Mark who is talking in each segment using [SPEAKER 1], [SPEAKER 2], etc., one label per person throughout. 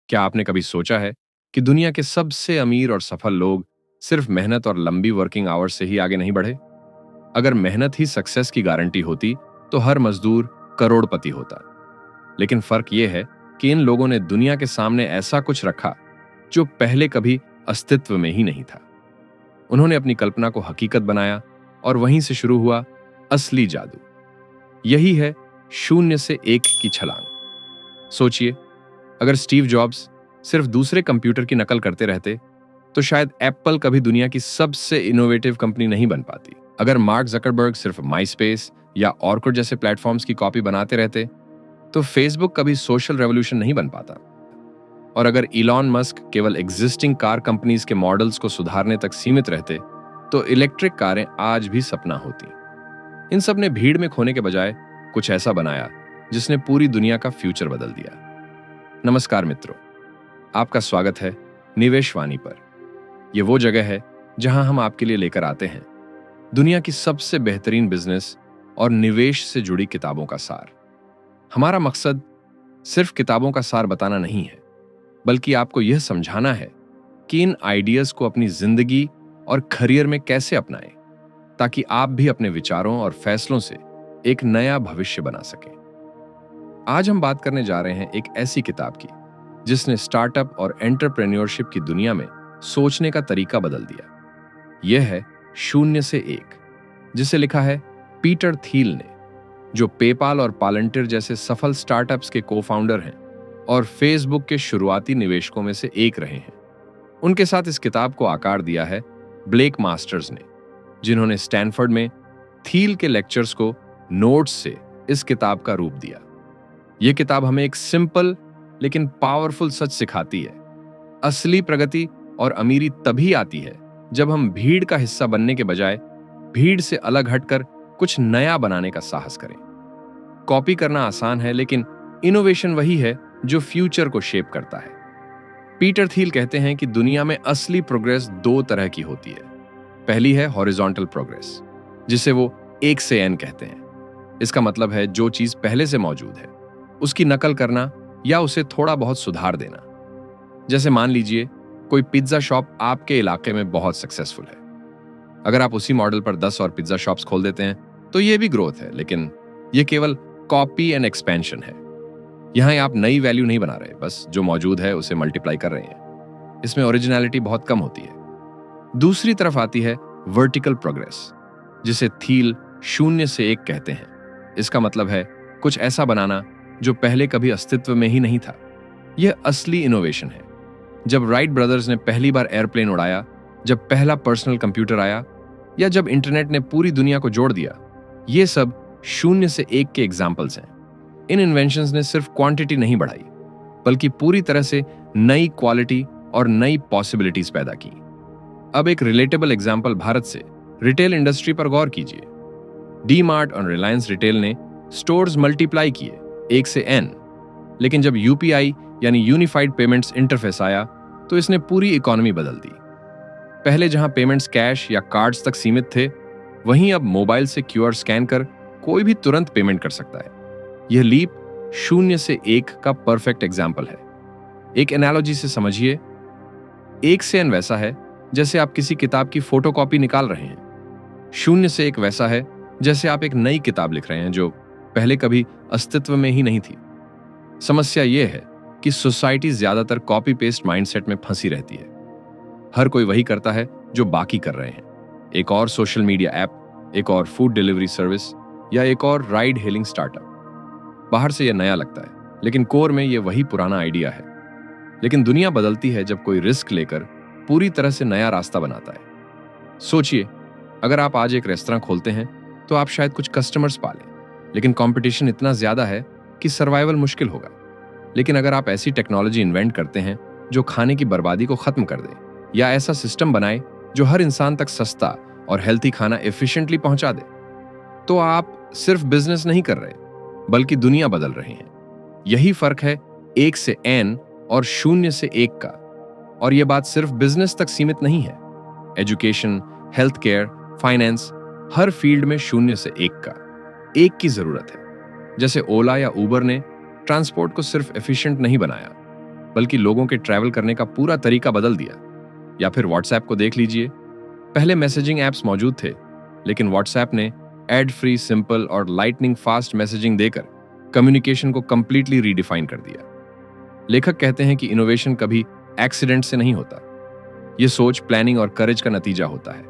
[SPEAKER 1] क्या आपने कभी सोचा है कि दुनिया के सबसे अमीर और सफल लोग सिर्फ मेहनत और लंबी वर्किंग आवर्स से ही आगे नहीं बढ़े? अगर मेहनत ही सक्सेस की गारंटी होती तो हर मजदूर करोड़पति होता। लेकिन फर्क यह है कि इन लोगों ने दुनिया के सामने ऐसा कुछ रखा जो पहले कभी अस्तित्व में ही नहीं था। उन्होंने अपनी कल्पना को हकीकत बनाया और वहीं से शुरू हुआ असली जादू। यही है शून्य से एक की छलांग। सोचिए, अगर स्टीव जॉब्स सिर्फ दूसरे कंप्यूटर की नकल करते रहते तो शायद एप्पल कभी दुनिया की सबसे इनोवेटिव कंपनी नहीं बन पाती। अगर मार्क जकरबर्ग सिर्फ माइस्पेस या ऑर्कुट जैसे प्लेटफॉर्म्स की कॉपी बनाते रहते तो फेसबुक कभी सोशल रेवोल्यूशन नहीं बन पाता। और अगर इलॉन मस्क केवल एग्जिस्टिंग कार कंपनीज के मॉडल्स को सुधारने तक सीमित रहते तो इलेक्ट्रिक कारें आज भी सपना होती। इन सब ने भीड़ में खोने के बजाय कुछ ऐसा बनाया जिसने पूरी दुनिया का फ्यूचर बदल दिया। नमस्कार मित्रों, आपका स्वागत है निवेश वाणी पर। यह वो जगह है जहां हम आपके लिए लेकर आते हैं दुनिया की सबसे बेहतरीन बिजनेस और निवेश से जुड़ी किताबों का सार। हमारा मकसद सिर्फ किताबों का सार बताना नहीं है, बल्कि आपको यह समझाना है कि इन आइडियाज को अपनी जिंदगी और करियर में कैसे अपनाएं, ताकि आप भी अपने विचारों और फैसलों से एक नया भविष्य बना सकें। आज हम बात करने जा रहे हैं एक ऐसी किताब की जिसने स्टार्टअप और एंटरप्रेन्योरशिप की दुनिया में सोचने का तरीका बदल दिया। यह है शून्य से एक, जिसे लिखा है पीटर थील ने, जो पेपाल और पालंटिर जैसे सफल स्टार्टअप्स के को-फाउंडर हैं और फेसबुक के शुरुआती निवेशकों में से एक रहे हैं। उनके साथ इस किताब को आकार दिया है ब्लेक मास्टर्स ने, जिन्होंने स्टैनफोर्ड में थील के लेक्चर्स को नोट्स से इस किताब का रूप दिया। यह किताब हमें एक सिंपल लेकिन पावरफुल सच सिखाती है। असली प्रगति और अमीरी तभी आती है जब हम भीड़ का हिस्सा बनने के बजाय भीड़ से अलग हटकर कुछ नया बनाने का साहस करें। कॉपी करना आसान है, लेकिन इनोवेशन वही है जो फ्यूचर को शेप करता है। पीटर थील कहते हैं कि दुनिया में असली प्रोग्रेस दो तरह की होती है। पहली है हॉरिजॉन्टल प्रोग्रेस, जिसे वो 1 से n कहते हैं। इसका मतलब है जो चीज पहले से मौजूद है उसकी नकल करना या उसे थोड़ा बहुत सुधार देना। जैसे मान लीजिए कोई पिज्जा शॉप आपके इलाके में बहुत सक्सेसफुल है। अगर आप उसी मॉडल पर 10 और पिज्जा शॉप्स खोल देते हैं तो यह भी ग्रोथ है, लेकिन यह केवल कॉपी एंड एक्सपेंशन है। यहां आप नई वैल्यू नहीं बना रहे, बस जो मौजूद है उसे मल्टीप्लाई कर रहे हैं। इसमें ओरिजिनलिटी बहुत कम होती है। दूसरी तरफ आती है वर्टिकल प्रोग्रेस, जिसे थील शून्य से एक कहते हैं। इसका मतलब है कुछ ऐसा बनाना जो पहले कभी अस्तित्व में ही नहीं था। यह असली इनोवेशन है। जब राइट ब्रदर्स ने पहली बार एयरप्लेन उड़ाया, जब पहला पर्सनल कंप्यूटर आया, या जब इंटरनेट ने पूरी दुनिया को जोड़ दिया, ये सब शून्य से एक के एग्जाम्पल्स हैं। इन इन्वेंशंस ने सिर्फ क्वांटिटी नहीं बढ़ाई, बल्कि पूरी तरह से नई क्वालिटी और नई पॉसिबिलिटीज पैदा की। अब एक रिलेटेबल एग्जाम्पल भारत से रिटेल इंडस्ट्री पर गौर कीजिए। डी मार्ट और रिलायंस रिटेल ने स्टोर्स मल्टीप्लाई किए 1 से n, लेकिन जब यूपीआई यानी यूनिफाइड पेमेंट्स इंटरफेस आया तो इसने पूरी इकोनॉमी बदल दी। पहले जहां पेमेंट्स कैश या कार्ड्स तक सीमित थे, वहीं अब मोबाइल से क्यूआर स्कैन कर कोई भी तुरंत पेमेंट कर सकता है। यह लीप शून्य से एक का परफेक्ट एग्जाम्पल है। एक एनालॉजी से समझिए, 1 से n वैसा है जैसे आप किसी किताब की फोटोकॉपी निकाल रहे हैं। शून्य से एक वैसा है जैसे आप एक नई किताब लिख रहे हैं जो पहले कभी अस्तित्व में ही नहीं थी। समस्या यह है कि सोसाइटी ज्यादातर कॉपी पेस्ट माइंडसेट में फंसी रहती है। हर कोई वही करता है जो बाकी कर रहे हैं। एक और सोशल मीडिया ऐप, एक और फूड डिलीवरी सर्विस, या एक और राइड हेलिंग स्टार्टअप। बाहर से यह नया लगता है, लेकिन कोर में यह वही पुराना आइडिया है। लेकिन दुनिया बदलती है जब कोई रिस्क लेकर पूरी तरह से नया रास्ता बनाता है। सोचिए, अगर आप आज एक रेस्तरां खोलते हैं तो आप शायद कुछ कस्टमर्स पालें, लेकिन कंपटीशन इतना ज्यादा है कि सर्वाइवल मुश्किल होगा। लेकिन अगर आप ऐसी टेक्नोलॉजी इन्वेंट करते हैं जो खाने की बर्बादी को खत्म कर दे, या ऐसा सिस्टम बनाए जो हर इंसान तक सस्ता और हेल्थी खाना एफिशिएंटली पहुंचा दे, तो आप सिर्फ बिजनेस नहीं कर रहे, बल्कि दुनिया बदल रहे हैं। यही फर्क है 1 से n और शून्य से एक का। और यह बात सिर्फ बिजनेस तक सीमित नहीं है। एजुकेशन, हेल्थ केयर, फाइनेंस, हर फील्ड में शून्य से एक की जरूरत है। जैसे ओला या उबर ने ट्रांसपोर्ट को सिर्फ एफिशिएंट नहीं बनाया, बल्कि लोगों के ट्रैवल करने का पूरा तरीका बदल दिया। या फिर व्हाट्सएप को देख लीजिए। पहले मैसेजिंग ऐप्स मौजूद थे, लेकिन व्हाट्सएप ने एड फ्री, सिंपल और लाइटनिंग फास्ट मैसेजिंग देकर कम्युनिकेशन को कंप्लीटली रीडिफाइन कर दिया। लेखक कहते हैं कि इनोवेशन कभी एक्सीडेंट से नहीं होता, यह सोच, प्लानिंग और करेज का नतीजा होता है।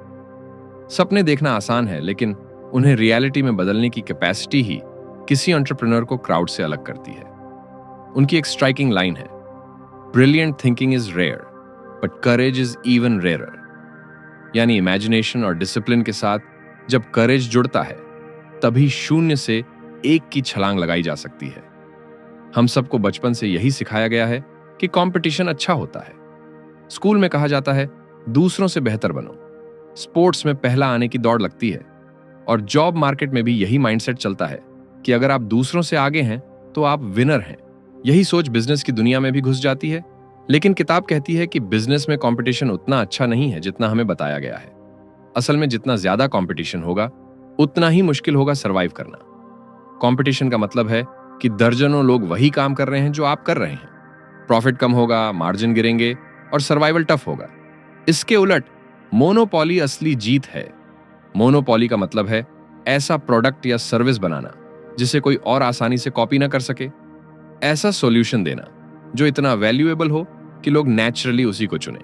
[SPEAKER 1] सपने देखना आसान है, लेकिन उन्हें रियलिटी में बदलने की कैपेसिटी ही किसी एंटरप्रेन्योर को क्राउड से अलग करती है। उनकी एक स्ट्राइकिंग लाइन है, brilliant thinking is rare but courage is even rarer. यानी इमेजिनेशन और डिसिप्लिन के साथ जब करेज जुड़ता है, तभी शून्य से एक की छलांग लगाई जा सकती है। हम सबको बचपन से यही सिखाया गया है कि कंपटीशन अच्छा होता है। स्कूल में कहा जाता है दूसरों से बेहतर बनो, स्पोर्ट्स में पहला आने की दौड़ लगती है, और जॉब मार्केट में भी यही माइंडसेट चलता है कि अगर आप दूसरों से आगे हैं तो आप विनर हैं। यही सोच बिजनेस की दुनिया में भी घुस जाती है, लेकिन किताब कहती है कि बिजनेस में कंपटीशन उतना अच्छा नहीं है जितना हमें बताया गया है। असल में जितना ज्यादा कंपटीशन होगा, उतना ही मुश्किल होगा सरवाइव करना। कंपटीशन का मतलब है कि दर्जनों लोग वही काम कर रहे हैं जो आप कर रहे हैं। प्रॉफिट कम होगा, मार्जिन गिरेंगे और सर्वाइवल टफ होगा। इसके उलट मोनोपोली असली जीत है। मोनोपोली का मतलब है ऐसा प्रोडक्ट या सर्विस बनाना जिसे कोई और आसानी से कॉपी ना कर सके। ऐसा सॉल्यूशन देना जो इतना वैल्यूएबल हो कि लोग नेचुरली उसी को चुने।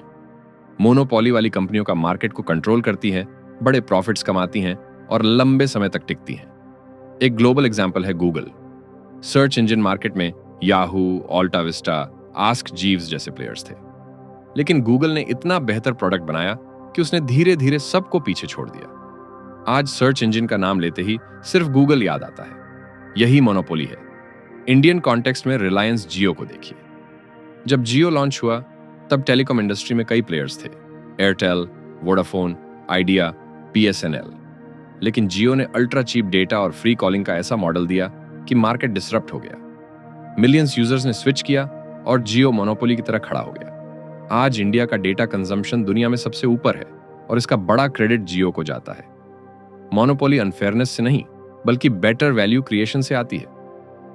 [SPEAKER 1] मोनोपोली वाली कंपनियों का मार्केट को कंट्रोल करती हैं, बड़े प्रॉफिट्स कमाती हैं और लंबे समय तक टिकती हैं। एक ग्लोबल एग्जांपल है गूगल। सर्च इंजन मार्केट में याहू, ऑल्टा विस्टा, आस्क जीव्स जैसे प्लेयर्स थे, लेकिन गूगल ने इतना बेहतर प्रोडक्ट बनाया कि उसने धीरे धीरे सबको पीछे छोड़ दिया। आज सर्च इंजन का नाम लेते ही सिर्फ गूगल याद आता है। यही मोनोपोली है। इंडियन कॉन्टेक्स्ट में रिलायंस जियो को देखिए। जब जियो लॉन्च हुआ तब टेलीकॉम इंडस्ट्री में कई प्लेयर्स थे, एयरटेल, वोडाफोन, आइडिया, बीएसएनएल। लेकिन जियो ने अल्ट्रा चीप डेटा और फ्री कॉलिंग का ऐसा मॉडल दिया कि मार्केट डिसरप्ट हो गया। मिलियंस यूजर्स ने स्विच किया और जियो मोनोपोली की तरह खड़ा हो गया। आज इंडिया का डेटा कंजम्पशन दुनिया में सबसे ऊपर है और इसका बड़ा क्रेडिट जियो को जाता है। मोनोपोली अनफेयरनेस से नहीं, बल्कि बेटर वैल्यू क्रिएशन से आती है।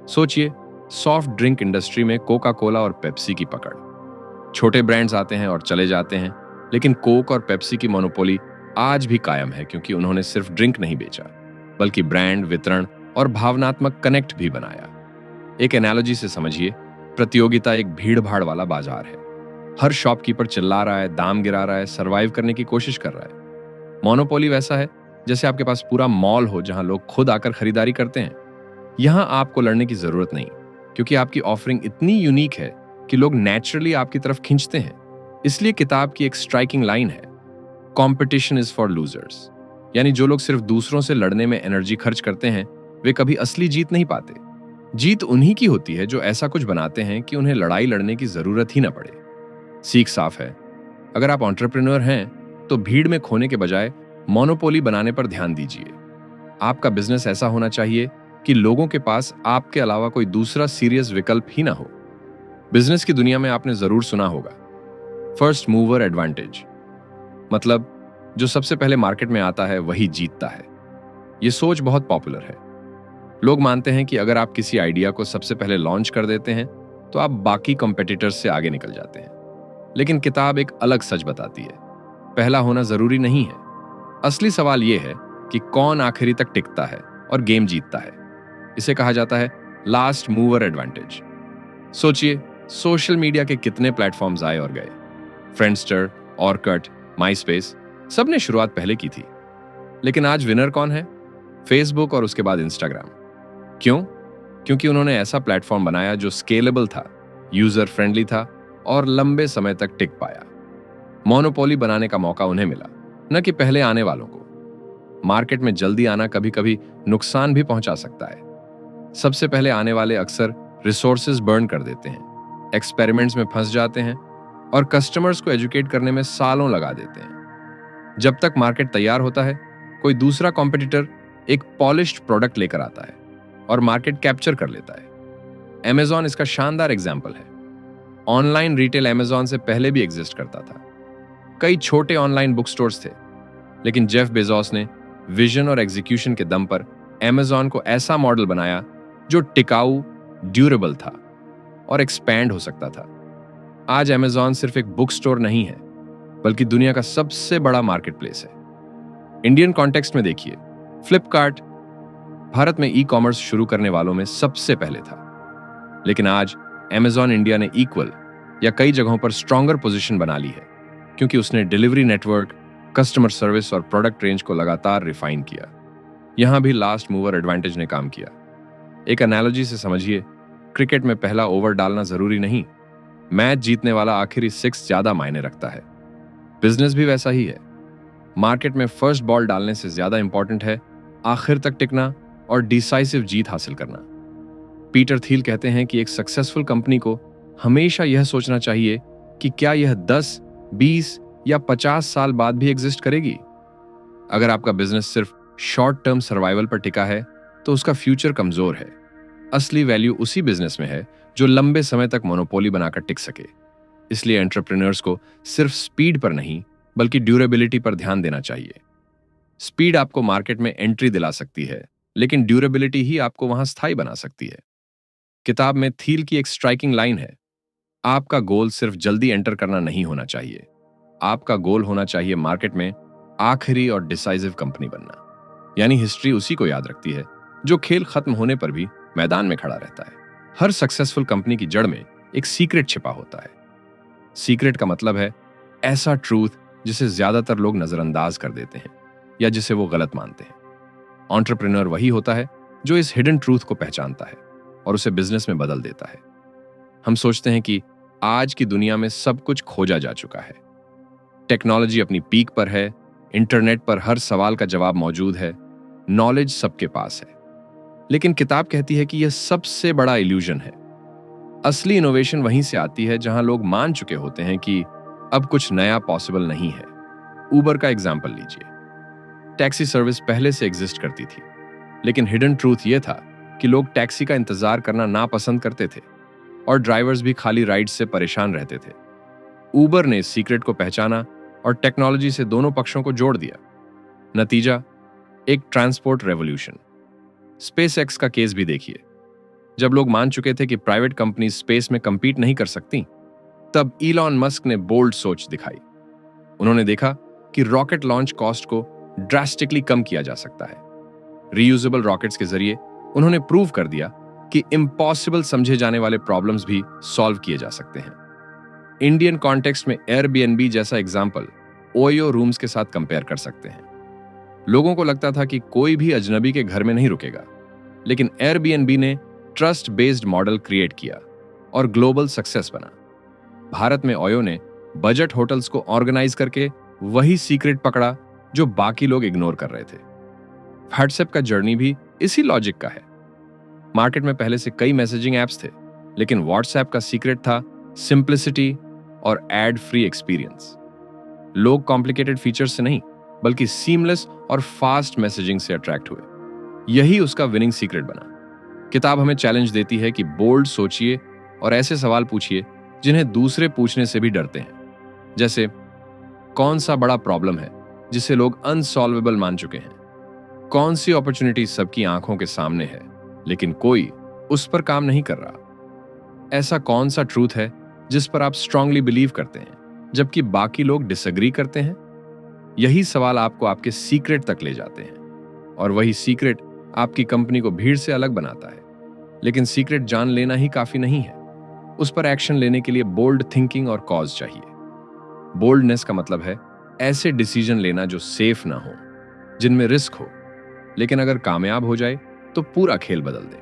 [SPEAKER 1] सोचिए, सॉफ्ट ड्रिंक इंडस्ट्री में कोका कोला और पेप्सी की पकड़। छोटे ब्रांड्स आते हैं और चले जाते हैं, लेकिन कोक और पेप्सी की मोनोपोली आज भी कायम है, क्योंकि उन्होंने सिर्फ ड्रिंक नहीं बेचा, बल्कि ब्रांड, वितरण और भावनात्मक कनेक्ट भी बनाया। एक एनालॉजी से समझिए, प्रतियोगिता एक भीड़ भाड़ वाला बाजार है। हर शॉपकीपर चिल्ला रहा है, दाम गिरा रहा है, सर्वाइव करने की कोशिश कर रहा है। मोनोपोली वैसा है जैसे आपके पास पूरा मॉल हो जहां लोग खुद आकर खरीदारी करते हैं। यहां आपको लड़ने की जरूरत नहीं, क्योंकि आपकी ऑफरिंग इतनी यूनिक है कि लोग नेचुरली आपकी तरफ खींचते हैं। इसलिए किताब की एक स्ट्राइकिंग लाइन है, कॉम्पिटिशन इज फॉर लूजर्स। यानी जो लोग सिर्फ दूसरों से लड़ने में एनर्जी खर्च करते हैं, वे कभी असली जीत नहीं पाते। जीत उन्हीं की होती है जो ऐसा कुछ बनाते हैं कि उन्हें लड़ाई लड़ने की जरूरत ही ना पड़े। सीख साफ है, अगर आप एंटरप्रेन्योर हैं तो भीड़ में खोने के बजाय मोनोपोली बनाने पर ध्यान दीजिए। आपका बिजनेस ऐसा होना चाहिए कि लोगों के पास आपके अलावा कोई दूसरा सीरियस विकल्प ही ना हो। बिजनेस की दुनिया में आपने जरूर सुना होगा, फर्स्ट मूवर एडवांटेज, मतलब जो सबसे पहले मार्केट में आता है वही जीतता है। यह सोच बहुत पॉपुलर है। लोग मानते हैं कि अगर आप किसी आइडिया को सबसे पहले लॉन्च कर देते हैं तो आप बाकी कॉम्पिटिटर्स से आगे निकल जाते हैं। लेकिन किताब एक अलग सच बताती है, पहला होना जरूरी नहीं है। असली सवाल यह है कि कौन आखिरी तक टिकता है और गेम जीतता है। इसे कहा जाता है लास्ट मूवर एडवांटेज। सोचिए, सोशल मीडिया के कितने प्लेटफॉर्म्स आए और गए, फ्रेंडस्टर, ऑर्कट, माईस्पेस, सबने शुरुआत पहले की थी। लेकिन आज विनर कौन है? फेसबुक और उसके बाद इंस्टाग्राम। क्यों? क्योंकि उन्होंने ऐसा प्लेटफॉर्म बनाया जो स्केलेबल था, यूजर फ्रेंडली था और लंबे समय तक टिक पाया। मोनोपोली बनाने का मौका उन्हें मिला, न कि पहले आने वालों को। मार्केट में जल्दी आना कभी कभी नुकसान भी पहुंचा सकता है। सबसे पहले आने वाले अक्सर रिसोर्सेज बर्न कर देते हैं, एक्सपेरिमेंट्स में फंस जाते हैं और कस्टमर्स को एजुकेट करने में सालों लगा देते हैं। जब तक मार्केट तैयार होता है, कोई दूसरा कॉम्पिटिटर एक पॉलिश्ड प्रोडक्ट लेकर आता है और मार्केट कैप्चर कर लेता है। Amazon इसका शानदार एग्जाम्पल है। ऑनलाइन रिटेल Amazon से पहले भी एग्जिस्ट करता था। कई छोटे ऑनलाइन बुक स्टोर्स थे, लेकिन जेफ बेजोस ने विजन और एग्जीक्यूशन के दम पर Amazon को ऐसा मॉडल बनाया जो टिकाऊ, ड्यूरेबल था और एक्सपैंड हो सकता था। आज अमेजॉन सिर्फ एक बुक स्टोर नहीं है, बल्कि दुनिया का सबसे बड़ा मार्केट प्लेस है। इंडियन कॉन्टेक्स्ट में देखिए, फ्लिपकार्ट भारत में ई कॉमर्स शुरू करने वालों में सबसे पहले था, लेकिन आज अमेजॉन इंडिया ने इक्वल या कई जगहों पर स्ट्रॉन्गर पोजीशन बना ली है, क्योंकि उसने डिलीवरी नेटवर्क, कस्टमर सर्विस और प्रोडक्ट रेंज को लगातार रिफाइन किया। यहां भी लास्ट मूवर एडवांटेज ने काम किया। एक एनालॉजी से समझिए, क्रिकेट में पहला ओवर डालना जरूरी नहीं, मैच जीतने वाला आखिरी सिक्स ज्यादा मायने रखता है। बिजनेस भी वैसा ही है। मार्केट में फर्स्ट बॉल डालने से ज्यादा इंपॉर्टेंट है आखिर तक टिकना और डिसाइसिव जीत हासिल करना। पीटर थील कहते हैं कि एक सक्सेसफुल कंपनी को हमेशा यह सोचना चाहिए कि क्या यह 10, 20 या 50 साल बाद भी एग्जिस्ट करेगी। अगर आपका बिजनेस सिर्फ शॉर्ट टर्म सर्वाइवल पर टिका है तो उसका फ्यूचर कमजोर है। असली वैल्यू उसी बिजनेस में है जो लंबे समय तक मोनोपोली बनाकर टिक सके। इसलिए एंटरप्रेन्योर्स को सिर्फ स्पीड पर नहीं, बल्कि ड्यूरेबिलिटी पर ध्यान देना चाहिए। स्पीड आपको मार्केट में एंट्री दिला सकती है, लेकिन ड्यूरेबिलिटी ही आपको वहां स्थायी बना सकती है। किताब में थील की एक स्ट्राइकिंग लाइन है, आपका गोल सिर्फ जल्दी एंटर करना नहीं होना चाहिए, आपका गोल होना चाहिए मार्केट में आखिरी और डिसाइसिव कंपनी बनना। यानी हिस्ट्री उसी को याद रखती है जो खेल खत्म होने पर भी मैदान में खड़ा रहता है। हर सक्सेसफुल कंपनी की जड़ में एक सीक्रेट छिपा होता है। सीक्रेट का मतलब है ऐसा ट्रूथ जिसे ज्यादातर लोग नजरअंदाज कर देते हैं या जिसे वो गलत मानते हैं। एंटरप्रेन्योर वही होता है जो इस हिडन ट्रूथ को पहचानता है और उसे बिजनेस में बदल देता है। हम सोचते हैं कि आज की दुनिया में सब कुछ खोजा जा चुका है, टेक्नोलॉजी अपनी पीक पर है, इंटरनेट पर हर सवाल का जवाब मौजूद है, नॉलेज सबके पास है। लेकिन किताब कहती है कि यह सबसे बड़ा इल्यूजन है। असली इनोवेशन वहीं से आती है जहां लोग मान चुके होते हैं कि अब कुछ नया पॉसिबल नहीं है। उबर का एग्जाम्पल लीजिए। टैक्सी सर्विस पहले से एग्जिस्ट करती थी, लेकिन हिडन ट्रूथ यह था कि लोग टैक्सी का इंतजार करना नापसंद करते थे और ड्राइवर्स भी खाली राइड से परेशान रहते थे। उबर ने इस सीक्रेट को पहचाना और टेक्नोलॉजी से दोनों पक्षों को जोड़ दिया। नतीजा, एक ट्रांसपोर्ट रेवोल्यूशन। स्पेसएक्स का केस भी देखिए। जब लोग मान चुके थे कि प्राइवेट कंपनी स्पेस में कंपीट नहीं कर सकती, तब इलॉन मस्क ने बोल्ड सोच दिखाई। उन्होंने देखा कि रॉकेट लॉन्च कॉस्ट को ड्रास्टिकली कम किया जा सकता है। रीयूजेबल रॉकेट्स के जरिए उन्होंने प्रूव कर दिया कि इम्पॉसिबल समझे जाने वाले प्रॉब्लम्स भी सॉल्व किए जा सकते हैं। इंडियन कॉन्टेक्स्ट में एयरबीएनबी जैसा एग्जाम्पल ओयो रूम्स के साथ कंपेयर कर सकते हैं। लोगों को लगता था कि कोई भी अजनबी के घर में नहीं रुकेगा, लेकिन एयरबीएनबी ने ट्रस्ट बेस्ड मॉडल क्रिएट किया और ग्लोबल सक्सेस बना। भारत में ओयो ने बजट होटल्स को ऑर्गेनाइज करके वही सीक्रेट पकड़ा जो बाकी लोग इग्नोर कर रहे थे। व्हाट्सएप का जर्नी भी इसी लॉजिक का है। मार्केट में पहले से कई मैसेजिंग एप्स थे, लेकिन व्हाट्सएप का सीक्रेट था सिंप्लिसिटी और एड फ्री एक्सपीरियंस। लोग कॉम्प्लिकेटेड फीचर्स से नहीं, बल्कि सीमलेस और फास्ट मैसेजिंग से अट्रैक्ट हुए। यही उसका विनिंग सीक्रेट बना। किताब हमें चैलेंज देती है कि बोल्ड सोचिए और ऐसे सवाल पूछिए जिन्हें दूसरे पूछने से भी डरते हैं। जैसे, कौन सा बड़ा प्रॉब्लम है जिसे लोग अनसॉल्वेबल मान चुके हैं? कौन सी अपॉर्चुनिटी सबकी आंखों के सामने है, लेकिन कोई उस पर काम नहीं कर रहा? ऐसा कौन सा ट्रूथ है जिस पर आप स्ट्रांगली बिलीव करते हैं, जबकि बाकी लोग डिसएग्री करते हैं? यही सवाल आपको आपके सीक्रेट तक ले जाते हैं, और वही सीक्रेट आपकी कंपनी को भीड़ से अलग बनाता है। लेकिन सीक्रेट जान लेना ही काफी नहीं है, उस पर एक्शन लेने के लिए बोल्ड थिंकिंग और कॉज चाहिए। बोल्डनेस का मतलब है ऐसे डिसीजन लेना जो सेफ ना हो, जिनमें रिस्क हो, लेकिन अगर कामयाब हो जाए तो पूरा खेल बदल दे।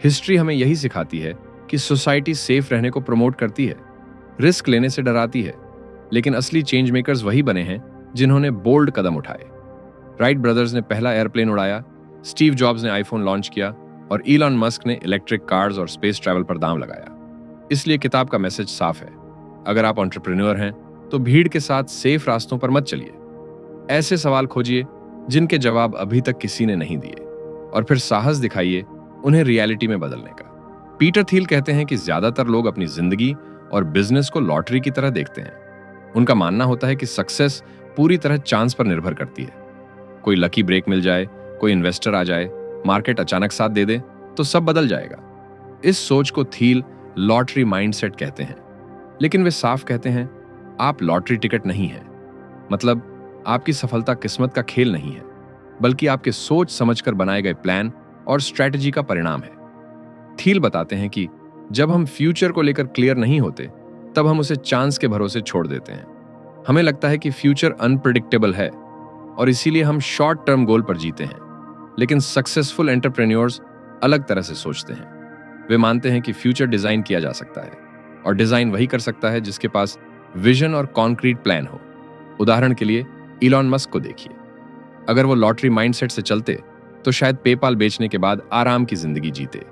[SPEAKER 1] हिस्ट्री हमें यही सिखाती है कि सोसाइटी सेफ रहने को प्रमोट करती है, रिस्क लेने से डराती है, लेकिन असली चेंज मेकर्स वही बने हैं जिन्होंने बोल्ड कदम उठाए। राइट ब्रदर्स ने पहला एयरप्लेन उड़ाया, स्टीव जॉब्स ने आईफोन लॉन्च किया और इलॉन मस्क ने इलेक्ट्रिक कार्स और स्पेस ट्रैवल पर दांव लगाया। इसलिए किताब का मैसेज साफ है, अगर आप एंटरप्रेन्योर हैं तो भीड़ के साथ सेफ रास्तों पर मत चलिए। ऐसे सवाल खोजिए जिनके जवाब अभी तक किसी ने नहीं दिए, और फिर साहस दिखाइए उन्हें रियलिटी में बदलने का। पीटर थील कहते हैं कि ज्यादातर लोग अपनी जिंदगी और बिजनेस को लॉटरी की तरह देखते हैं। उनका मानना होता है कि सक्सेस पूरी तरह चांस पर निर्भर करती है। कोई लकी ब्रेक मिल जाए, कोई इन्वेस्टर आ जाए, मार्केट अचानक साथ दे दे तो सब बदल जाएगा। इस सोच को थील लॉटरी माइंडसेट कहते हैं। लेकिन वे साफ कहते हैं, आप लॉटरी टिकट नहीं है। मतलब आपकी सफलता किस्मत का खेल नहीं है, बल्कि आपके सोच समझकर बनाए गए प्लान और स्ट्रैटेजी का परिणाम है। थील बताते हैं कि जब हम फ्यूचर को लेकर क्लियर नहीं होते, तब हम उसे चांस के भरोसे छोड़ देते हैं। हमें लगता है कि फ्यूचर अनप्रिडिक्टेबल है और इसीलिए हम शॉर्ट टर्म गोल पर जीते हैं। लेकिन सक्सेसफुल एंटरप्रेन्योर्स अलग तरह से सोचते हैं। वे मानते हैं कि फ्यूचर डिजाइन किया जा सकता है, और डिजाइन वही कर सकता है जिसके पास विजन और कॉन्क्रीट प्लान हो। उदाहरण के लिए इलॉन मस्क को देखिए। अगर वो लॉटरी माइंडसेट से चलते तो शायद पेपाल बेचने के बाद आराम की जिंदगी जीते।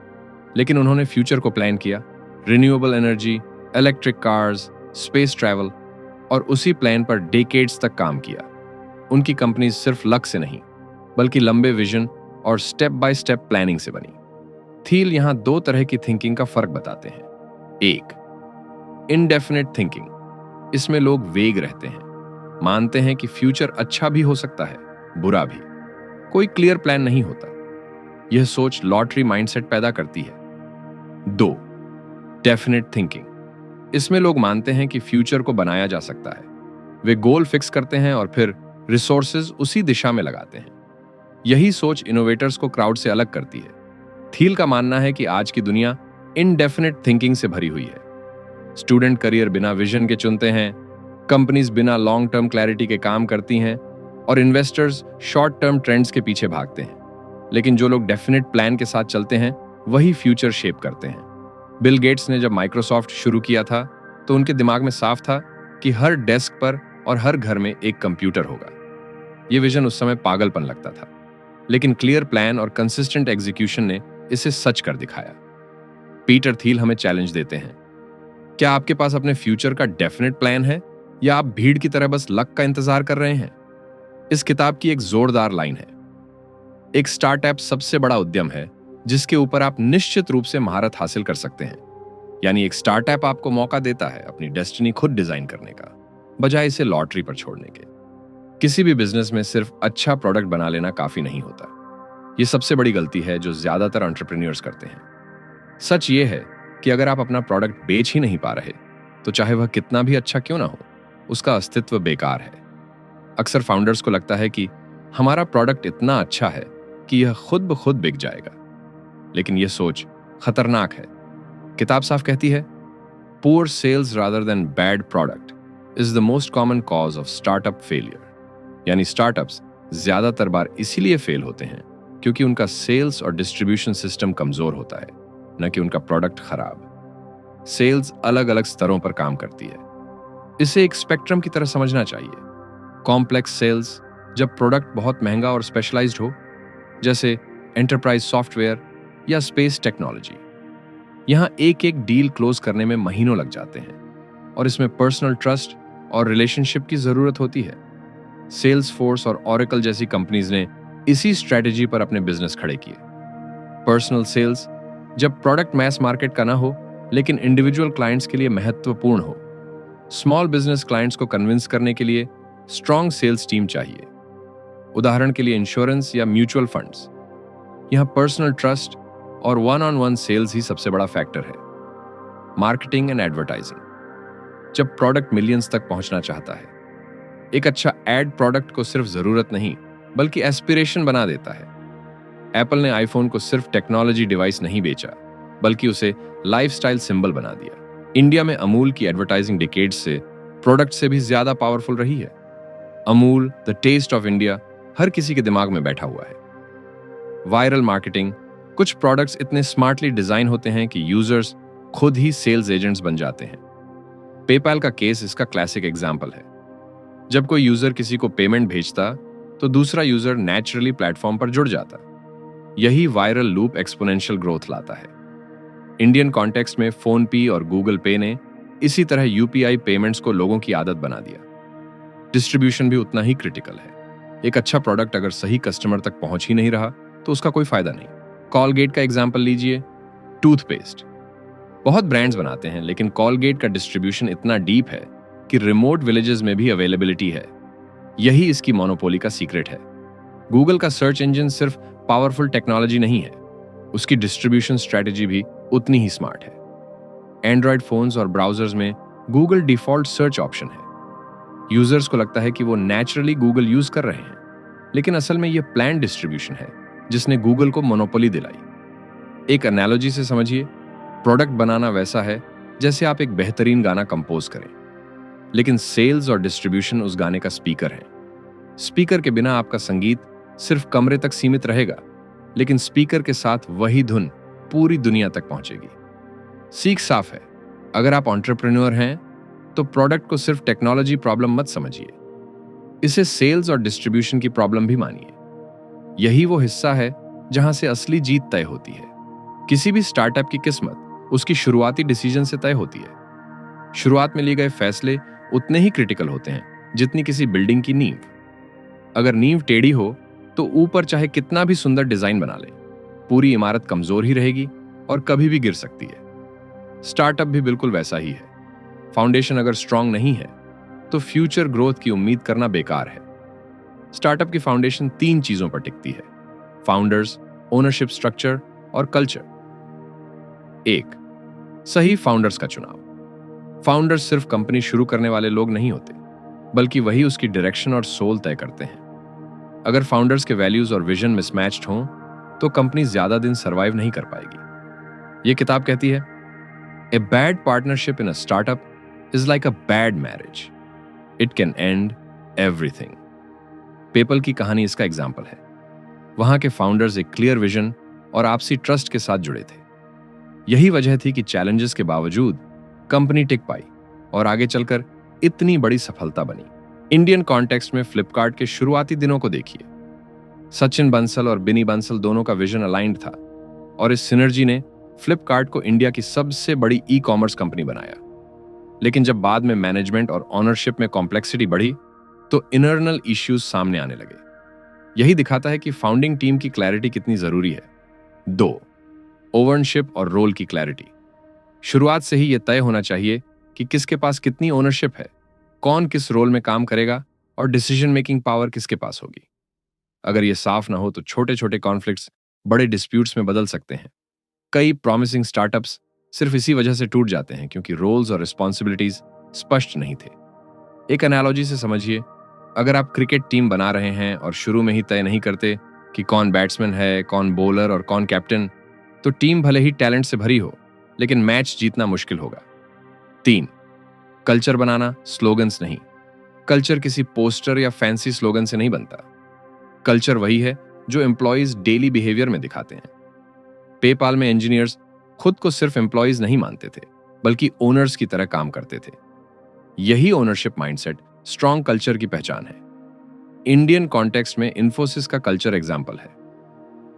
[SPEAKER 1] लेकिन उन्होंने फ्यूचर को प्लान किया, renewable energy, electric cars, space travel, और उसी प्लान पर डेकेड्स तक काम किया। उनकी कंपनी सिर्फ लक से नहीं, बल्कि लंबे विजन और स्टेप बाय स्टेप प्लानिंग से बनी। थील यहां दो तरह की थिंकिंग का फर्क बताते हैं। एक, इनडेफिनेट थिंकिंग। इसमें लोग वेग रहते हैं, मानते हैं कि फ्यूचर अच्छा भी हो सकता है, बुरा भी। कोई क्लियर प्लान नहीं होता। यह सोच लॉटरी माइंडसेट पैदा करती है। दो, डेफिनेट थिंकिंग। इसमें लोग मानते हैं कि फ्यूचर को बनाया जा सकता है। वे गोल फिक्स करते हैं और फिर रिसोर्सेज उसी दिशा में लगाते हैं। यही सोच इनोवेटर्स को क्राउड से अलग करती है। थील का मानना है कि आज की दुनिया इनडेफिनेट थिंकिंग से भरी हुई है। स्टूडेंट करियर बिना विजन के चुनते हैं, कंपनीज बिना लॉन्ग टर्म क्लैरिटी के काम करती हैं, और इन्वेस्टर्स शॉर्ट टर्म ट्रेंड्स के पीछे भागते हैं। लेकिन जो लोग डेफिनेट प्लान के साथ चलते हैं, वही फ्यूचर शेप करते हैं। बिल गेट्स ने जब माइक्रोसॉफ्ट शुरू किया था, तो उनके दिमाग में साफ था कि हर डेस्क पर और हर घर में एक कंप्यूटर होगा। यह विजन उस समय पागलपन लगता था, लेकिन क्लियर प्लान और कंसिस्टेंट एग्जीक्यूशन ने इसे सच कर दिखाया। पीटर थील हमें चैलेंज देते हैं, क्या आपके पास अपने फ्यूचर का डेफिनेट प्लान है, या आप भीड़ की तरह बस लक का इंतजार कर रहे हैं? इस किताब की एक जोरदार लाइन है, एक स्टार्टअप सबसे बड़ा उद्यम है जिसके ऊपर आप निश्चित रूप से महारत हासिल कर सकते हैं। यानी एक स्टार्टअप आपको मौका देता है अपनी डेस्टिनी खुद डिजाइन करने का, बजाय इसे लॉटरी पर छोड़ने के। किसी भी बिजनेस में सिर्फ अच्छा प्रोडक्ट बना लेना काफी नहीं होता। यह सबसे बड़ी गलती है जो ज्यादातर एंटरप्रेन्योर्स करते हैं। सच ये है कि अगर आप अपना प्रोडक्ट बेच ही नहीं पा रहे, तो चाहे वह कितना भी अच्छा क्यों ना हो, उसका अस्तित्व बेकार है। अक्सर फाउंडर्स को लगता है कि हमारा प्रोडक्ट इतना अच्छा है कि यह खुद ब खुद बिक जाएगा, लेकिन यह सोच खतरनाक है। किताब साफ कहती है, poor sales rather than bad product is the most common cause of startup failure. यानी स्टार्टअप्स ज्यादातर बार इसीलिए फेल होते हैं क्योंकि उनका सेल्स और डिस्ट्रीब्यूशन सिस्टम कमजोर होता है, न कि उनका प्रोडक्ट खराब। सेल्स अलग अलग स्तरों पर काम करती है। इसे एक स्पेक्ट्रम की तरह समझना चाहिए। कॉम्प्लेक्स सेल्स, जब प्रोडक्ट बहुत महंगा और स्पेशलाइज्ड हो, जैसे एंटरप्राइज सॉफ्टवेयर या स्पेस टेक्नोलॉजी, यहां एक एक डील क्लोज करने में महीनों लग जाते हैं, और इसमें पर्सनल ट्रस्ट और रिलेशनशिप की जरूरत होती है। सेल्स फोर्स और ऑरेकल जैसी कंपनीज ने इसी स्ट्रेटेजी पर अपने बिजनेस खड़े किए। पर्सनल सेल्स, जब प्रोडक्ट मैस मार्केट का ना हो लेकिन इंडिविजुअल क्लाइंट्स के लिए महत्वपूर्ण हो। स्मॉल बिजनेस क्लाइंट्स को कन्विंस करने के लिए स्ट्रॉन्ग सेल्स टीम चाहिए। उदाहरण के लिए इंश्योरेंस या म्यूचुअल फंड्स। यहां पर्सनल ट्रस्ट और वन-ऑन-वन सेल्स ही सबसे बड़ा फैक्टर है। मार्केटिंग एंड एडवर्टाइजिंग, जब प्रोडक्ट मिलियंस तक पहुंचना चाहता है, एक अच्छा एड प्रोडक्ट को सिर्फ जरूरत नहीं बल्कि एस्पिरेशन बना देता है। एप्पल ने आईफोन को सिर्फ टेक्नोलॉजी डिवाइस नहीं बेचा, बल्कि उसे लाइफस्टाइल सिंबल बना दिया। इंडिया में अमूल की एडवर्टाइजिंग डिकेड्स से प्रोडक्ट से भी ज्यादा पावरफुल रही है। Amul, the taste of India, हर किसी के दिमाग में बैठा हुआ है। वायरल मार्केटिंग, कुछ प्रोडक्ट्स इतने स्मार्टली डिजाइन होते हैं कि यूजर्स खुद ही सेल्स एजेंट्स बन जाते हैं। पेपैल का केस इसका क्लासिक एग्जाम्पल है। जब कोई यूजर किसी को पेमेंट भेजता, तो दूसरा यूजर नेचुरली प्लेटफॉर्म पर जुड़ जाता। यही वायरल लूप एक्सपोनेंशियल ग्रोथ लाता है। इंडियन कॉन्टेक्स्ट में फोन पे और गूगल पे ने इसी तरह यूपीआई पेमेंट्स को लोगों की आदत बना दिया। डिस्ट्रीब्यूशन भी उतना ही क्रिटिकल है। एक अच्छा प्रोडक्ट अगर सही कस्टमर तक पहुंच ही नहीं रहा, तो उसका कोई फायदा नहीं। कॉलगेट का एग्जाम्पल लीजिए। टूथपेस्ट, बहुत ब्रांड्स बनाते हैं, लेकिन कॉलगेट का डिस्ट्रीब्यूशन इतना डीप है कि रिमोट विलेजेस में भी अवेलेबिलिटी है। यही इसकी मोनोपोली का सीक्रेट है। गूगल का सर्च इंजन सिर्फ पावरफुल टेक्नोलॉजी नहीं है, उसकी डिस्ट्रीब्यूशन स्ट्रेटेजी भी उतनी ही स्मार्ट है। एंड्रॉयड फोन्स और ब्राउजर्स में गूगल डिफॉल्ट सर्च ऑप्शन है। यूजर्स को लगता है कि वो नेचुरली गूगल यूज कर रहे हैं, लेकिन असल में यह प्लान डिस्ट्रीब्यूशन है जिसने गूगल को मोनोपोली दिलाई। एक एनालॉजी से समझिए, प्रोडक्ट बनाना वैसा है जैसे आप एक बेहतरीन गाना कंपोज करें, लेकिन सेल्स और डिस्ट्रीब्यूशन उस गाने का स्पीकर है। स्पीकर के बिना आपका संगीत सिर्फ कमरे तक सीमित रहेगा, लेकिन स्पीकर के साथ वही धुन पूरी दुनिया तक पहुंचेगी। सीख साफ है, अगर आप एंटरप्रेन्योर हैं तो प्रोडक्ट को सिर्फ टेक्नोलॉजी प्रॉब्लम मत समझिए, इसे सेल्स और डिस्ट्रीब्यूशन की प्रॉब्लम भी मानिए। यही वो हिस्सा है जहां से असली जीत तय होती है। किसी भी स्टार्टअप की किस्मत उसकी शुरुआती डिसीजन से तय होती है। शुरुआत में लिए गए फैसले उतने ही क्रिटिकल होते हैं जितनी किसी बिल्डिंग की नींव। अगर नींव टेढ़ी हो तो ऊपर चाहे कितना भी सुंदर डिजाइन बना ले, पूरी इमारत कमजोर ही रहेगी और कभी भी गिर सकती है। स्टार्टअप भी बिल्कुल वैसा ही है। फाउंडेशन अगर स्ट्रांग नहीं है तो फ्यूचर ग्रोथ की उम्मीद करना बेकार है। स्टार्टअप की फाउंडेशन 3 चीजों पर टिकती है: फाउंडर्स, ओनरशिप स्ट्रक्चर और कल्चर। 1. सही फाउंडर्स का चुनाव। फाउंडर्स सिर्फ कंपनी शुरू करने वाले लोग नहीं होते, बल्कि वही उसकी डायरेक्शन और सोल तय करते हैं। अगर फाउंडर्स के वैल्यूज और विजन मिसमैच्ड हों तो कंपनी ज्यादा दिन सर्वाइव नहीं कर पाएगी। यह किताब कहती है, a bad partnership in a startup is like a bad marriage, it can and everything. PayPal की कहानी इसका एग्जाम्पल है। वहां के फाउंडर्स एक क्लियर विजन और आपसी ट्रस्ट के साथ जुड़े थे। यही वजह थी कि चैलेंजेस के बावजूद कंपनी टिक पाई और आगे चलकर इतनी बड़ी सफलता बनी। इंडियन कॉन्टेक्स्ट में फ्लिपकार्ट के शुरुआती दिनों को देखिए। सचिन बंसल और बिनी बंसल दोनों का विजन अलाइंड था और इस सिनर्जी ने फ्लिपकार्ट को इंडिया की सबसे बड़ी ई-कॉमर्स कंपनी बनाया। लेकिन जब बाद में मैनेजमेंट और ऑनरशिप में कॉम्प्लेक्सिटी बढ़ी तो इंटरनल इश्यूज सामने आने लगे। यही दिखाता है कि फाउंडिंग टीम की क्लैरिटी कितनी जरूरी है। 2. ओनरशिप और रोल की क्लैरिटी। शुरुआत से ही यह तय होना चाहिए कि किसके पास कितनी ओनरशिप है, कौन किस रोल में काम करेगा और डिसीजन मेकिंग पावर किसके पास होगी। अगर यह साफ ना हो तो छोटे छोटे कॉन्फ्लिक्ट्स बड़े डिस्प्यूट्स में बदल सकते हैं। कई प्रॉमिसिंग स्टार्टअप्स सिर्फ इसी वजह से टूट जाते हैं क्योंकि रोल्स और रिस्पॉन्सिबिलिटीज स्पष्ट नहीं थे। एक एनालॉजी से समझिए, अगर आप क्रिकेट टीम बना रहे हैं और शुरू में ही तय नहीं करते कि कौन बैट्समैन है, कौन बॉलर और कौन कैप्टन, तो टीम भले ही टैलेंट से भरी हो, लेकिन मैच जीतना मुश्किल होगा। 3. कल्चर बनाना, स्लोगन्स नहीं। कल्चर किसी पोस्टर या फैंसी स्लोगन से नहीं बनता। कल्चर वही है जो एम्प्लॉयज डेली बिहेवियर में दिखाते हैं। पेपाल में इंजीनियर्स खुद को सिर्फ एम्प्लॉयज नहीं मानते थे, बल्कि ओनर्स की तरह काम करते थे। यही ओनरशिप माइंडसेट स्ट्रॉन्ग कल्चर की पहचान है। इंडियन कॉन्टेक्स्ट में इन्फोसिस का कल्चर एग्जाम्पल है।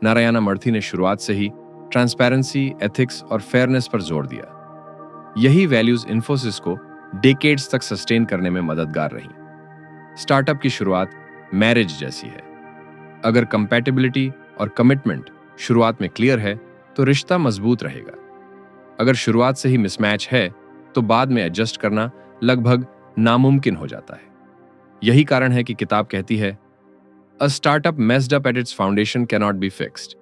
[SPEAKER 1] नारायण मूर्ति ने शुरुआत से ही ट्रांसपेरेंसी, एथिक्स और फेयरनेस पर जोर दिया। यही वैल्यूज इन्फोसिस को डेकेड्स तक सस्टेन करने में मददगार रही। स्टार्टअप की शुरुआत मैरिज जैसी है। अगर कंपैटिबिलिटी और कमिटमेंट शुरुआत में क्लियर है तो रिश्ता मजबूत रहेगा। अगर शुरुआत से ही मिसमैच है तो बाद में एडजस्ट करना लगभग नामुमकिन हो जाता है। यही कारण है कि किताब कहती है, a startup messed up at its foundation can not be fixed.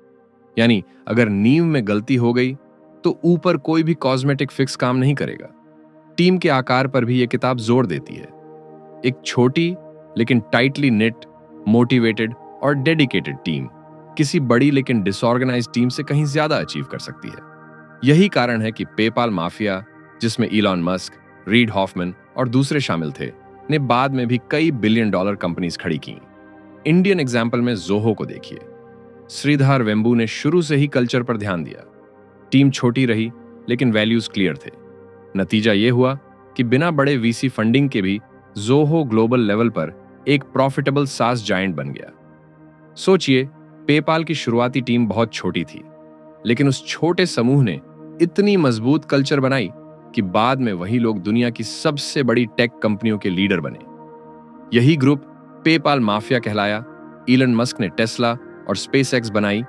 [SPEAKER 1] यानी अगर नींव में गलती हो गई तो ऊपर कोई भी कॉस्मेटिक फिक्स काम नहीं करेगा। टीम के आकार पर भी यह किताब जोर देती है। एक छोटी लेकिन टाइटली निट, मोटिवेटेड और डेडिकेटेड टीम किसी बड़ी लेकिन डिसऑर्गेनाइज्ड टीम से कहीं ज्यादा अचीव कर सकती है। यही कारण है कि पेपाल माफिया, जिसमें इलॉन मस्क, रीड हॉफमैन और दूसरे शामिल थे, ने बाद में भी कई बिलियन डॉलर कंपनीज खड़ी की। इंडियन एग्जाम्पल में जोहो को देखिए। श्रीधर वेम्बू ने शुरू से ही कल्चर पर ध्यान दिया। टीम छोटी रही लेकिन वैल्यूज क्लियर थे। नतीजा यह हुआ कि बिना बड़े वीसी फंडिंग के भी जोहो ग्लोबल लेवल पर एक प्रॉफिटेबल सास जायंट बन गया। सोचिए, पेपाल की शुरुआती टीम बहुत छोटी थी, लेकिन उस छोटे समूह ने इतनी मजबूत कल्चर बनाई कि बाद में वही लोग दुनिया की सबसे बड़ी टेक कंपनियों के लीडर बने। यही ग्रुप पेपाल माफिया कहलाया। इलन मस्क ने टेस्ला और स्पेसएक्स बनाई,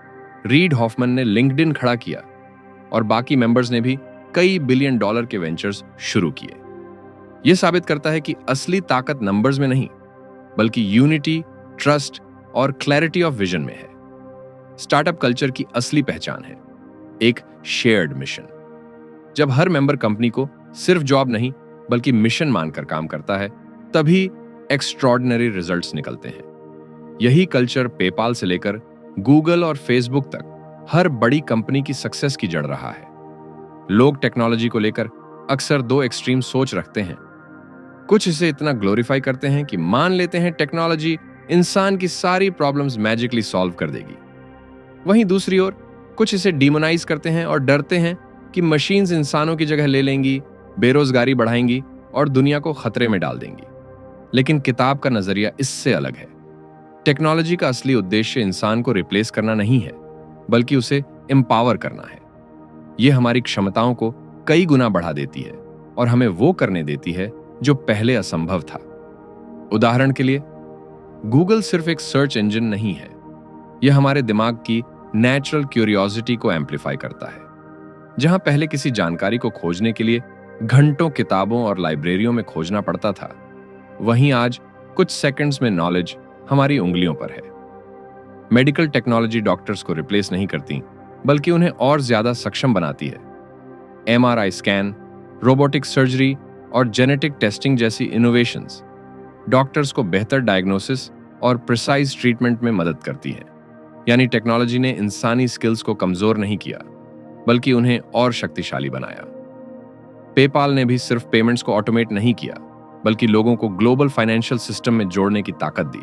[SPEAKER 1] रीड हॉफमैन ने लिंक्डइन खड़ा किया और बाकी मेंबर्स ने भी कई बिलियन डॉलर के वेंचर्स शुरू किए। यह साबित करता है कि असली ताकत नंबर्स में नहीं, बल्कि यूनिटी, ट्रस्ट और क्लैरिटी ऑफ विजन में है। स्टार्टअप कल्चर की असली पहचान है एक शेयर्ड मिशन। जब हर मेंबर कंपनी को सिर्फ जॉब नहीं बल्कि मिशन मानकर काम करता है, तभी एक्स्ट्रॉर्डिनरी रिजल्ट्स निकलते हैं। यही कल्चर पेपाल से लेकर गूगल और फेसबुक तक हर बड़ी कंपनी की सक्सेस की जड़ रहा है। लोग टेक्नोलॉजी को लेकर अक्सर दो एक्सट्रीम सोच रखते हैं। कुछ इसे इतना ग्लोरीफाई करते हैं कि मान लेते हैं टेक्नोलॉजी इंसान की सारी प्रॉब्लम्स मैजिकली सॉल्व कर देगी। वहीं दूसरी ओर कुछ इसे डीमोनाइज करते हैं और डरते हैं कि मशीन्स इंसानों की जगह ले लेंगी, बेरोजगारी बढ़ाएंगी और दुनिया को खतरे में डाल देंगी। लेकिन किताब का नजरिया इससे अलग है। टेक्नोलॉजी का असली उद्देश्य इंसान को रिप्लेस करना नहीं है, बल्कि उसे एम्पावर करना है। यह हमारी क्षमताओं को कई गुना बढ़ा देती है और हमें वो करने देती है जो पहले असंभव था। उदाहरण के लिए, गूगल सिर्फ एक सर्च इंजन नहीं है, यह हमारे दिमाग की नेचुरल क्यूरियोसिटी को एम्पलीफाई करता है। जहां पहले किसी जानकारी को खोजने के लिए घंटों किताबों और लाइब्रेरियों में खोजना पड़ता था, वहीं आज कुछ सेकंड्स में नॉलेज हमारी उंगलियों पर है। मेडिकल टेक्नोलॉजी डॉक्टर्स को रिप्लेस नहीं करती, बल्कि उन्हें और ज्यादा सक्षम बनाती है। एमआरआई स्कैन, रोबोटिक सर्जरी और जेनेटिक टेस्टिंग जैसी इनोवेशंस डॉक्टर्स को बेहतर डायग्नोसिस और प्रिसाइज ट्रीटमेंट में मदद करती है। यानी टेक्नोलॉजी ने इंसानी स्किल्स को कमजोर नहीं किया, बल्कि उन्हें और शक्तिशाली बनाया। पेपाल ने भी सिर्फ पेमेंट्स को ऑटोमेट नहीं किया, बल्कि लोगों को ग्लोबल फाइनेंशियल सिस्टम में जोड़ने की ताकत दी।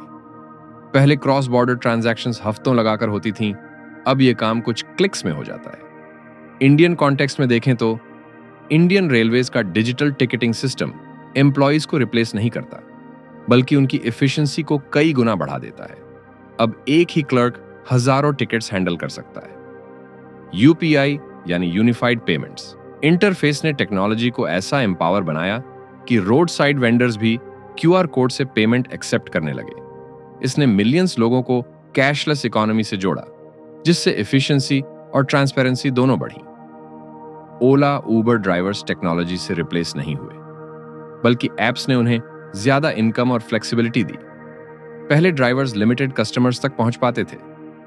[SPEAKER 1] पहले क्रॉस बॉर्डर ट्रांजैक्शंस हफ्तों लगाकर होती थीं, अब यह काम कुछ क्लिक्स में हो जाता है। इंडियन कॉन्टेक्स्ट में देखें तो इंडियन रेलवेज का डिजिटल टिकटिंग सिस्टम एम्प्लॉयज को रिप्लेस नहीं करता, बल्कि उनकी एफिशिएंसी को कई गुना बढ़ा देता है। अब एक ही क्लर्क हजारों टिकट्स हैंडल कर सकता है। यूपीआई यानी यूनिफाइड पेमेंट्स इंटरफेस ने टेक्नोलॉजी को ऐसा एम्पावर बनाया कि रोड साइड वेंडर्स भी क्यूआर कोड से पेमेंट एक्सेप्ट करने लगे। इसने मिलियंस लोगों को कैशलेस इकोनॉमी से जोड़ा, जिससे एफिशिएंसी और ट्रांसपेरेंसी दोनों बढ़ी। ओला, उबर ड्राइवर्स टेक्नोलॉजी से रिप्लेस नहीं हुए, बल्कि एप्स ने उन्हें ज्यादा इनकम और फ्लेक्सिबिलिटी दी। पहले ड्राइवर्स लिमिटेड कस्टमर्स तक पहुंच पाते थे,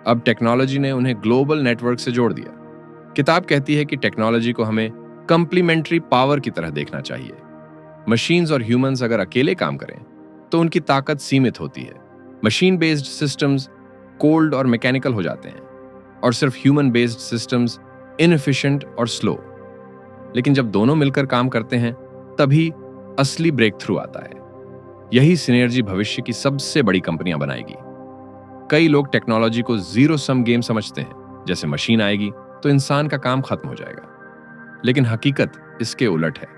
[SPEAKER 1] अब टेक्नोलॉजी ने उन्हें ग्लोबल नेटवर्क से जोड़ दिया। किताब कहती है कि टेक्नोलॉजी को हमें कंप्लीमेंट्री पावर की तरह देखना चाहिए। मशीन्स और ह्यूमंस अगर अकेले काम करें तो उनकी ताकत सीमित होती है। मशीन बेस्ड सिस्टम्स कोल्ड और मैकेनिकल हो जाते हैं, और सिर्फ ह्यूमन बेस्ड सिस्टम्स इनएफिशिएंट और स्लो। लेकिन जब दोनों मिलकर काम करते हैं, तभी असली ब्रेक थ्रू आता है। यही सिनर्जी भविष्य की सबसे बड़ी कंपनियां बनाएगी। कई लोग टेक्नोलॉजी को जीरो सम गेम समझते हैं, जैसे मशीन आएगी तो इंसान का काम खत्म हो जाएगा। लेकिन हकीकत इसके उलट है।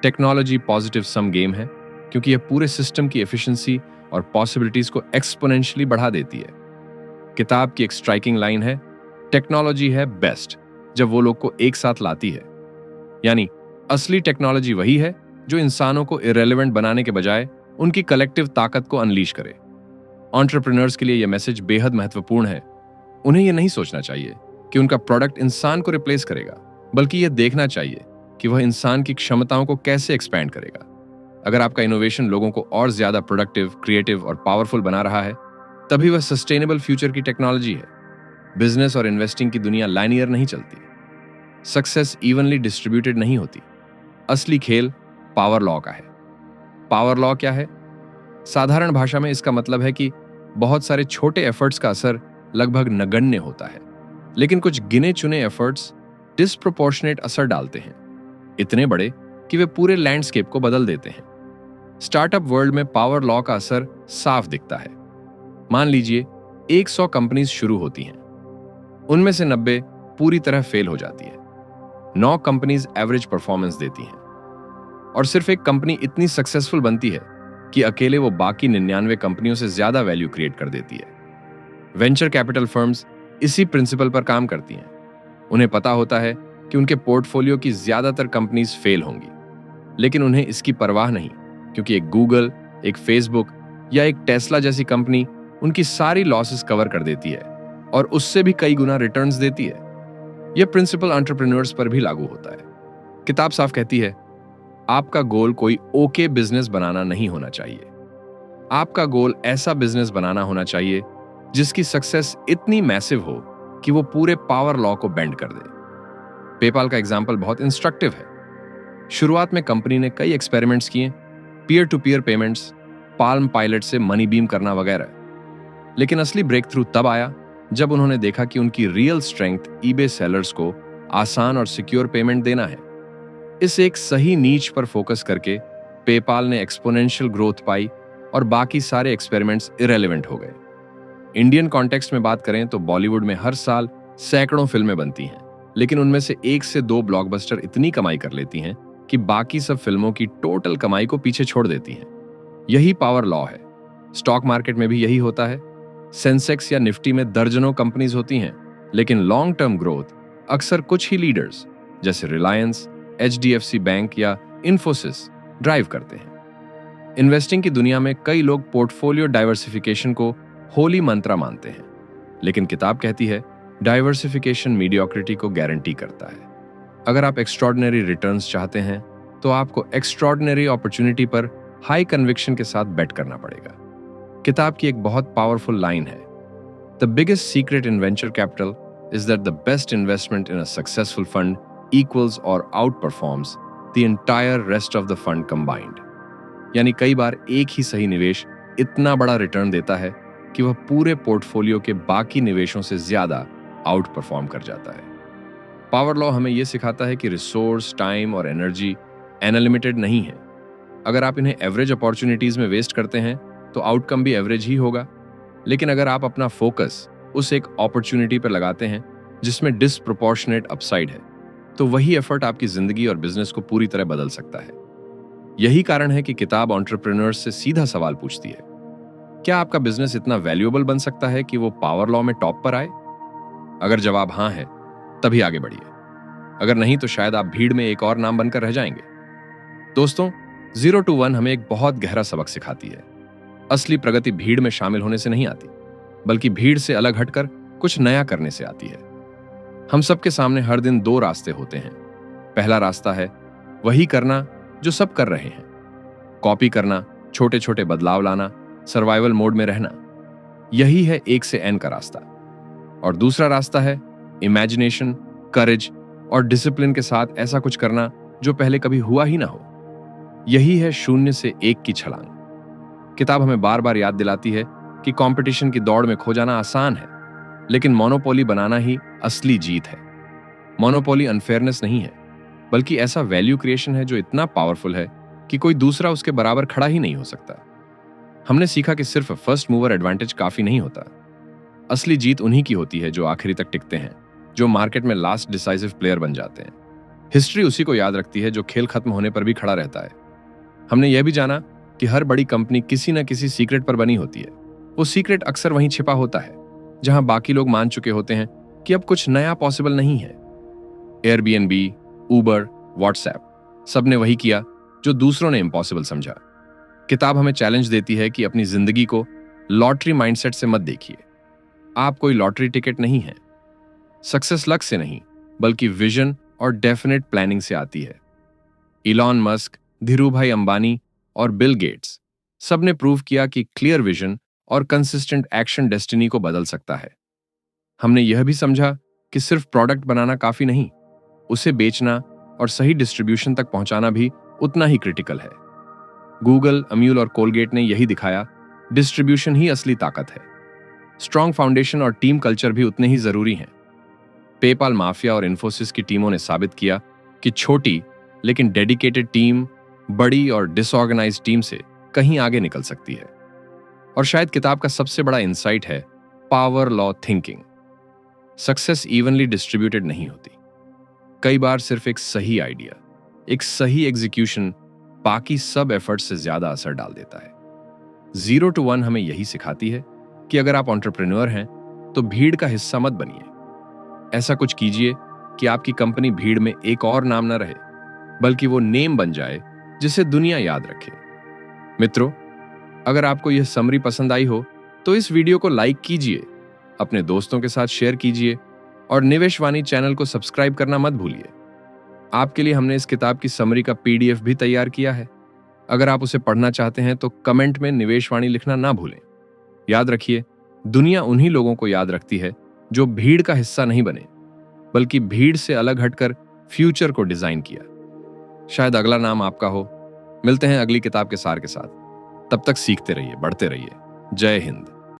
[SPEAKER 1] टेक्नोलॉजी पॉजिटिव सम गेम है, क्योंकि यह पूरे सिस्टम की एफिशिएंसी और पॉसिबिलिटीज को एक्सपोनेंशियली बढ़ा देती है। किताब की एक स्ट्राइकिंग लाइन है, टेक्नोलॉजी है बेस्ट जब वो लोग को एक साथ लाती है। यानी असली टेक्नोलॉजी वही है जो इंसानों को इरेलेवेंट बनाने के बजाय उनकी कलेक्टिव ताकत को अनलीश करे। एंटरप्रेन्योर्स के लिए यह मैसेज बेहद महत्वपूर्ण है। उन्हें यह नहीं सोचना चाहिए कि उनका प्रोडक्ट इंसान को रिप्लेस करेगा, बल्कि यह देखना चाहिए कि वह इंसान की क्षमताओं को कैसे एक्सपैंड करेगा। अगर आपका इनोवेशन लोगों को और ज्यादा प्रोडक्टिव, क्रिएटिव और पावरफुल बना रहा है, तभी वह सस्टेनेबल फ्यूचर की टेक्नोलॉजी है। बिजनेस और इन्वेस्टिंग की दुनिया लाइनियर नहीं चलती। सक्सेस इवनली डिस्ट्रीब्यूटेड नहीं होती। असली खेल पावर लॉ का है। पावर लॉ क्या है? साधारण भाषा में इसका मतलब है कि बहुत सारे छोटे एफर्ट्स का असर लगभग नगण्य होता है, लेकिन कुछ गिने चुने एफर्ट्स डिस्प्रोपोर्शनेट असर डालते हैं, इतने बड़े कि वे पूरे लैंडस्केप को बदल देते हैं। स्टार्टअप वर्ल्ड में पावर लॉ का असर साफ दिखता है। मान लीजिए 100 कंपनीज शुरू होती हैं, उनमें से 90 पूरी तरह फेल हो जाती है। 9 कंपनीज एवरेज परफॉर्मेंस देती हैं, और सिर्फ एक कंपनी इतनी सक्सेसफुल बनती है कि अकेले वो बाकी 99 कंपनियों से ज्यादा वैल्यू क्रिएट कर देती है। वेंचर कैपिटल फर्म्स इसी प्रिंसिपल पर काम करती हैं। उन्हें पता होता है कि उनके पोर्टफोलियो की ज्यादातर कंपनीज फेल होंगी, लेकिन उन्हें इसकी परवाह नहीं, क्योंकि एक गूगल, एक फेसबुक या एक टेस्ला जैसी कंपनी उनकी सारी लॉसेस कवर कर देती है और उससे भी कई गुना रिटर्न्स देती है। यह प्रिंसिपल एंटरप्रेन्योर्स पर भी लागू होता है। किताब साफ कहती है, आपका गोल कोई ओके बिजनेस बनाना नहीं होना चाहिए। आपका गोल ऐसा बिजनेस बनाना होना चाहिए जिसकी सक्सेस इतनी मैसिव हो कि वो पूरे पावर लॉ को बेंड कर दे। पेपाल का एग्जाम्पल बहुत इंस्ट्रक्टिव है। शुरुआत में कंपनी ने कई एक्सपेरिमेंट्स किए, peer to peer payments, Palm Pilot से मनी बीम करना वगैरह। लेकिन असली ब्रेक थ्रू तब आया जब उन्होंने देखा कि उनकी रियल स्ट्रेंथ ईबे सेलर्स को आसान और सिक्योर पेमेंट देना है। इस एक सही नीच पर फोकस करके पेपाल ने एक्सपोनेंशियल ग्रोथ पाई और बाकी सारे एक्सपेरिमेंट्स इरेलेवेंट हो गए। इंडियन कॉन्टेक्स्ट में बात करें तो बॉलीवुड में हर साल सैकड़ों फिल्में बनती हैं, लेकिन उनमें से 1 से 2 ब्लॉकबस्टर इतनी कमाई कर लेती हैं कि बाकी सब फिल्मों की टोटल कमाई को पीछे छोड़ देती हैं। यही पावर लॉ है। स्टॉक मार्केट में भी यही होता है। सेंसेक्स या निफ्टी में दर्जनों कंपनीज होती हैं, लेकिन लॉन्ग टर्म ग्रोथ अक्सर कुछ ही लीडर्स जैसे रिलायंस, HDFC बैंक या इन्फोसिस ड्राइव करते हैं। इन्वेस्टिंग की दुनिया में कई लोग पोर्टफोलियो डाइवर्सिफिकेशन को होली मंत्र मानते हैं, लेकिन किताब कहती है डाइवर्सिफिकेशन मीडियोक्रिटी को गारंटी करता है। अगर आप एक्स्ट्रॉर्डिनरी रिटर्न्स चाहते हैं तो आपको एक्स्ट्रॉर्डिनरी अपॉर्चुनिटी पर हाई कन्विक्शन के साथ बेट करना पड़ेगा। किताब की एक बहुत पावरफुल लाइन है, the biggest secret in venture capital is that the best investment in a successful fund equals or outperforms the entire rest of the fund combined. यानी कई बार एक ही सही निवेश इतना बड़ा रिटर्न देता है कि वह पूरे पोर्टफोलियो के बाकी निवेशों से ज्यादा आउट परफॉर्म कर जाता है। पावर लॉ हमें यह सिखाता है कि रिसोर्स, टाइम और एनर्जी अनलिमिटेड नहीं है। अगर आप इन्हें एवरेज अपॉर्चुनिटीज में वेस्ट करते हैं तो आउटकम भी एवरेज ही होगा। लेकिन अगर आप अपना फोकस उस एक अपॉर्चुनिटी पर लगाते हैं जिसमें डिसप्रोपोर्शनेट अपसाइड है, तो वही एफर्ट आपकी जिंदगी और बिजनेस को पूरी तरह बदल सकता है। यही कारण है कि किताब एंटरप्रेन्योर्स से सीधा सवाल पूछती है, क्या आपका बिजनेस इतना वैल्यूएबल बन सकता है कि वो पावर लॉ में टॉप पर आए? अगर जवाब हाँ है, तभी आगे बढ़िए। अगर नहीं तो शायद आप भीड़ में एक और नाम बनकर रह जाएंगे। दोस्तों, 0 to 1 हमें एक बहुत गहरा सबक सिखाती है। असली प्रगति भीड़ में शामिल होने से नहीं आती, बल्कि भीड़ से अलग हटकर कुछ नया करने से आती है। हम सबके सामने हर दिन 2 रास्ते होते हैं। पहला रास्ता है वही करना जो सब कर रहे हैं, कॉपी करना, छोटे छोटे बदलाव लाना, सर्वाइवल मोड में रहना। यही है 1 से N का रास्ता। और दूसरा रास्ता है इमेजिनेशन, करेज और डिसिप्लिन के साथ ऐसा कुछ करना जो पहले कभी हुआ ही ना हो। यही है 0 से 1 की छलांग। किताब हमें बार बार याद दिलाती है कि कंपटीशन की दौड़ में खो जाना आसान है, लेकिन मोनोपोली बनाना ही असली जीत है। मोनोपोली अनफेयरनेस नहीं है, बल्कि ऐसा वैल्यू क्रिएशन है जो इतना पावरफुल है कि कोई दूसरा उसके बराबर खड़ा ही नहीं हो सकता। हमने सीखा कि सिर्फ फर्स्ट मूवर एडवांटेज काफी नहीं होता। असली जीत उन्हीं की होती है जो आखिरी तक टिकते हैं, जो मार्केट में लास्ट डिसाइसिव प्लेयर बन जाते हैं। हिस्ट्री उसी को याद रखती है जो खेल खत्म होने पर भी खड़ा रहता है। हमने यह भी जाना कि हर बड़ी कंपनी किसी न किसी सीक्रेट पर बनी होती है। वो सीक्रेट अक्सर वहीं छिपा होता है जहां बाकी लोग मान चुके होते हैं कि अब कुछ नया पॉसिबल नहीं है। एयरबीएनबी, उबर, व्हाट्सएप, सबने वही किया जो दूसरों ने इम्पॉसिबल समझा। किताब हमें चैलेंज देती है कि अपनी जिंदगी को लॉटरी माइंडसेट से मत देखिए। आप कोई लॉटरी टिकट नहीं है। सक्सेस लक से नहीं, बल्कि विजन और डेफिनेट प्लानिंग से आती है। इलॉन मस्क, धीरूभाई अंबानी और बिल गेट्स सबने प्रूव किया कि क्लियर विजन और कंसिस्टेंट एक्शन डेस्टिनी को बदल सकता है। हमने यह भी समझा कि सिर्फ प्रोडक्ट बनाना काफी नहीं, उसे बेचना और सही डिस्ट्रीब्यूशन तक पहुंचाना भी उतना ही क्रिटिकल है। गूगल, अम्यूल और कोलगेट ने यही दिखाया, डिस्ट्रीब्यूशन ही असली ताकत है। स्ट्रॉन्ग फाउंडेशन और टीम कल्चर भी उतने ही जरूरी हैं। पेपाल माफिया और इन्फोसिस की टीमों ने साबित किया कि छोटी लेकिन डेडिकेटेड टीम बड़ी और डिसऑर्गेनाइज्ड टीम से कहीं आगे निकल सकती है। और शायद किताब का सबसे बड़ा इंसाइट है power law thinking. Success evenly distributed नहीं होती। कई बार सिर्फ एक सही आइडिया, एक सही एग्जीक्यूशन बाकी सब एफर्ट से ज्यादा असर डाल देता है। 0 to 1 हमें यही सिखाती है कि अगर आप एंटरप्रेन्योर हैं तो भीड़ का हिस्सा मत बनिए। ऐसा कुछ कीजिए कि आपकी कंपनी भीड़ में एक और नाम न रहे, बल्कि वो नेम बन जाए जिसे दुनिया याद रखे। मित्रों, अगर आपको यह समरी पसंद आई हो तो इस वीडियो को लाइक कीजिए, अपने दोस्तों के साथ शेयर कीजिए और निवेशवाणी चैनल को सब्सक्राइब करना मत भूलिए। आपके लिए हमने इस किताब की समरी का PDF भी तैयार किया है। अगर आप उसे पढ़ना चाहते हैं तो कमेंट में निवेशवाणी लिखना ना भूलें। याद रखिए, दुनिया उन्हीं लोगों को याद रखती है जो भीड़ का हिस्सा नहीं बने, बल्कि भीड़ से अलग हटकर फ्यूचर को डिजाइन किया। शायद अगला नाम आपका हो। मिलते हैं अगली किताब के सार के साथ। तब तक सीखते रहिए, बढ़ते रहिए। जय हिंद।